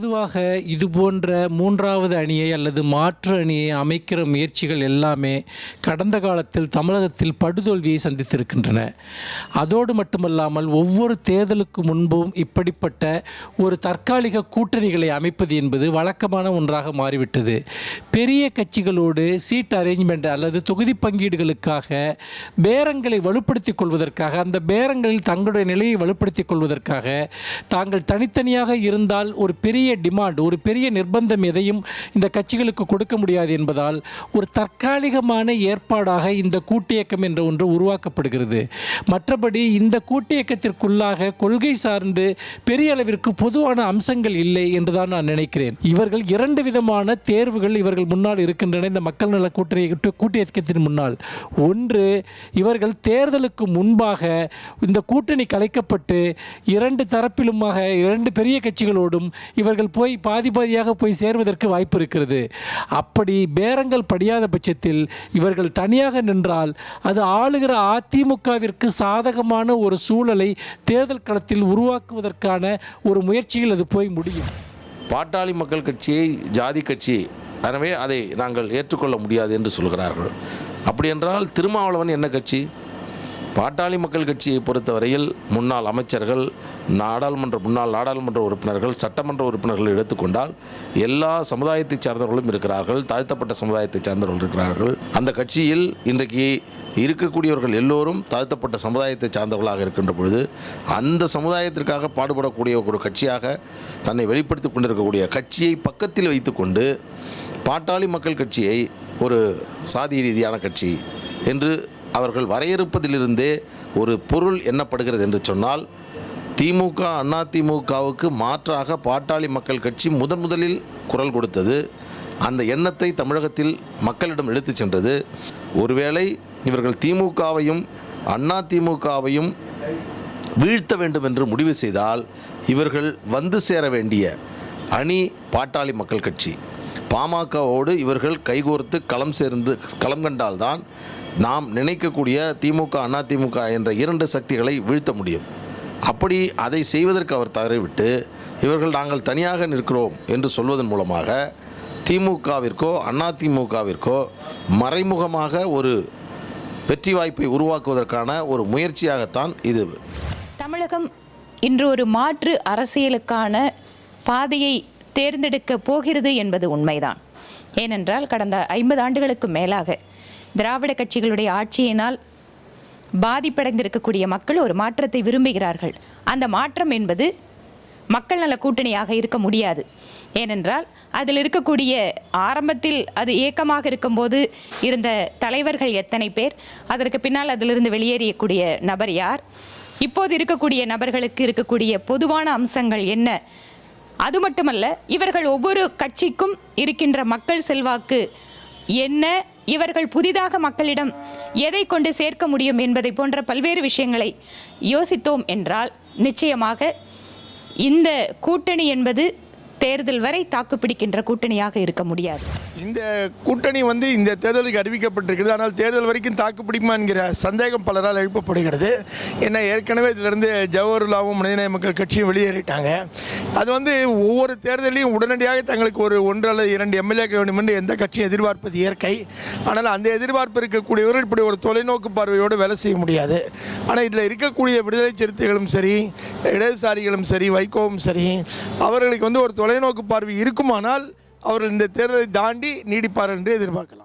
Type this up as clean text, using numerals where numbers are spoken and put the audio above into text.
பொதுவாக இது போன்ற மூன்றாவது அணியை அல்லது மாற்று அணியை அமைக்கிற முயற்சிகள் எல்லாமே கடந்த காலத்தில் தமிழகத்தில் படுதோல்வியை சந்தித்திருக்கின்றன. அதோடு மட்டுமல்லாமல் ஒவ்வொரு தேர்தலுக்கு முன்பும் இப்படிப்பட்ட ஒரு தற்காலிக கூட்டணிகளை அமைப்பது என்பது வழக்கமான ஒன்றாக மாறிவிட்டது. பெரிய கட்சிகளோடு சீட் அரேஞ்ச்மெண்ட் அல்லது தொகுதி பங்கீடுகளுக்காக பேரங்களை வலுப்படுத்திக் கொள்வதற்காக, அந்த பேரங்களில் தங்களுடைய நிலையை வலுப்படுத்திக் கொள்வதற்காக தாங்கள் தனித்தனியாக இருந்தால் ஒரு பெரிய டிமாண்ட், ஒரு பெரிய நிர்பந்தம் எதையும் இந்த கட்சிகளுக்கு கொடுக்க முடியாது என்பதால் ஒரு தற்காலிகமான ஏற்பாடாக இந்த கூட்டியக்கம் என்ற ஒன்று உருவாக்கப்படுகிறது. மற்றபடி இந்த கூட்டியக்கத்திற்குள்ளாக கொள்கை சார்ந்து பெரிய அளவிற்கு பொதுவான அம்சங்கள் இல்லை என்றுதான் நான் நினைக்கிறேன். இவர்கள் இரண்டு விதமான தேர்வுகள் இவர்கள் முன்னால் இருக்கின்றன. இந்த மக்கள் நல கூட்டியக்கத்தின் முன்னால் ஒன்று, இவர்கள் தேர்தலுக்கு முன்பாக இந்த கூட்டணி கலைக்கப்பட்டு இரண்டு தரப்பிலுமாக இரண்டு பெரிய கட்சிகளோடும் இவர்கள் போய் பாதியாக போய் சேர்வதற்கு வாய்ப்பு இருக்கிறது. அப்படி பேரங்கள் படியாத பட்சத்தில் இவர்கள் தனியாக நின்றால் அது ஆளுகிற அதிமுகவிற்கு சாதகமான ஒரு சூழலை தேர்தல் களத்தில் உருவாக்குவதற்கான ஒரு முயற்சியில் அது போய் முடியும். பாட்டாளி மக்கள் கட்சியை ஜாதி கட்சி, எனவே அதை நாங்கள் ஏற்றுக்கொள்ள முடியாது என்று சொல்கிறார்கள். அப்படி என்றால் திருமாவளவன் என்ன கட்சி? பாட்டாளி மக்கள் கட்சியை பொறுத்தவரையில் முன்னாள் அமைச்சர்கள், முன்னாள் நாடாளுமன்ற உறுப்பினர்கள், சட்டமன்ற உறுப்பினர்கள் எடுத்துக்கொண்டால் எல்லா சமுதாயத்தை சார்ந்தவர்களும் இருக்கிறார்கள், தாழ்த்தப்பட்ட சமுதாயத்தை சார்ந்தவர்கள் இருக்கிறார்கள். அந்த கட்சியில் இன்றைக்கு இருக்கக்கூடியவர்கள் எல்லோரும் தாழ்த்தப்பட்ட சமுதாயத்தை சார்ந்தவர்களாக இருக்கின்ற பொழுது அந்த சமுதாயத்திற்காக பாடுபடக்கூடிய ஒரு கட்சியாக தன்னை வெளிப்படுத்தி கொண்டிருக்கக்கூடிய கட்சியை பக்கத்தில் வைத்துக்கொண்டு பாட்டாளி மக்கள் கட்சியை ஒரு சாதி ரீதியான கட்சி என்று அவர்கள் வரையறுப்பதிலிருந்தே ஒரு பொருள் எண்ணப்படுகிறது என்று சொன்னால், திமுக அதிமுகவுக்கு மாற்றாக பாட்டாளி மக்கள் கட்சி முதலில் குரல் கொடுத்தது. அந்த எண்ணத்தை தமிழகத்தில் மக்களிடம் எடுத்து சென்றது. ஒருவேளை இவர்கள் திமுகவையும் அதிமுகவையும் வீழ்த்த வேண்டும் என்று முடிவு செய்தால் இவர்கள் வந்து சேர வேண்டிய அணி பாட்டாளி மக்கள் கட்சி. பாமகவோடு இவர்கள் கைகோர்த்து களம் கண்டால்தான் நாம் நினைக்கக்கூடிய திமுக அதிமுக என்ற இரண்டு சக்திகளை வீழ்த்த முடியும். அப்படி அதை செய்வதற்கு அவர் தவறிவிட்டு இவர்கள் நாங்கள் தனியாக நிற்கிறோம் என்று சொல்வதன் மூலமாக திமுகவிற்கோ அதிமுகவிற்கோ மறைமுகமாக ஒரு வெற்றி வாய்ப்பை உருவாக்குவதற்கான ஒரு முயற்சியாகத்தான் இது. தமிழகம் இன்று ஒரு மாற்று அரசியலுக்கான பாதையை தேர்ந்தெடுக்க போகிறது என்பது உண்மைதான். ஏனென்றால் கடந்த 50 ஆண்டுகளுக்கு மேலாக திராவிட கட்சிகளுடைய ஆட்சியினால் பாதிப்படைந்திருக்கக்கூடிய மக்கள் ஒரு மாற்றத்தை விரும்புகிறார்கள். அந்த மாற்றம் என்பது மக்கள் நல கூட்டணியாக இருக்க முடியாது. ஏனென்றால் அதில் இருக்கக்கூடிய ஆரம்பத்தில் அது ஏக்கமாக இருக்கும்போது இருந்த தலைவர்கள் எத்தனை பேர், அதற்கு பின்னால் அதிலிருந்து வெளியேறக்கூடிய நபர் யார், இப்போது இருக்கக்கூடிய நபர்களுக்கு இருக்கக்கூடிய பொதுவான அம்சங்கள் என்ன, அது மட்டுமல்ல இவர்கள் ஒவ்வொரு கட்சிக்கும் இருக்கின்ற மக்கள் செல்வாக்கு என்ன, இவர்கள் புதிதாக மக்களிடம் எதை கொண்டு சேர்க்க முடியும் என்பதை போன்ற பல்வேறு விஷயங்களை யோசித்தோம் என்றால் நிச்சயமாக இந்த கூட்டணி என்பது தேர்தல் வரை தாக்குப்பிடிக்கின்ற கூட்டணியாக இருக்க முடியாது. இந்த கூட்டணி இந்த தேர்தலுக்கு அறிவிக்கப்பட்டிருக்கிறது. ஆனால் தேர்தல் வரைக்கும் தாக்குப்பிடிக்குமா என்கிற சந்தேகம் பலரால் எழுப்பப்படுகிறது. ஏன்னா ஏற்கனவே இதிலிருந்து ஜவஹர்லாவும் மனிதநேய மக்கள் கட்சியும் வெளியேறிட்டாங்க. அது ஒவ்வொரு தேர்தலையும் உடனடியாக தங்களுக்கு ஒரு 1 அல்லது 2 எம்எல்ஏக்கள் வேண்டும் என்று எந்த கட்சியும் எதிர்பார்ப்பது இயற்கை. ஆனால் அந்த எதிர்பார்ப்பு இருக்கக்கூடியவர்கள் இப்படி ஒரு தொலைநோக்கு பார்வையோடு வேலை செய்ய முடியாது. ஆனால் இதில் இருக்கக்கூடிய விடுதலை சிறுத்தைகளும் சரி, இடதுசாரிகளும் சரி, வைகோவும் சரி, அவர்களுக்கு ஒரு தொலைநோக்கு பார்வை இருக்குமானால் அவர்கள் இந்த தேர்தலை தாண்டி நீடிப்பார்கள் என்று எதிர்பார்க்கலாம்.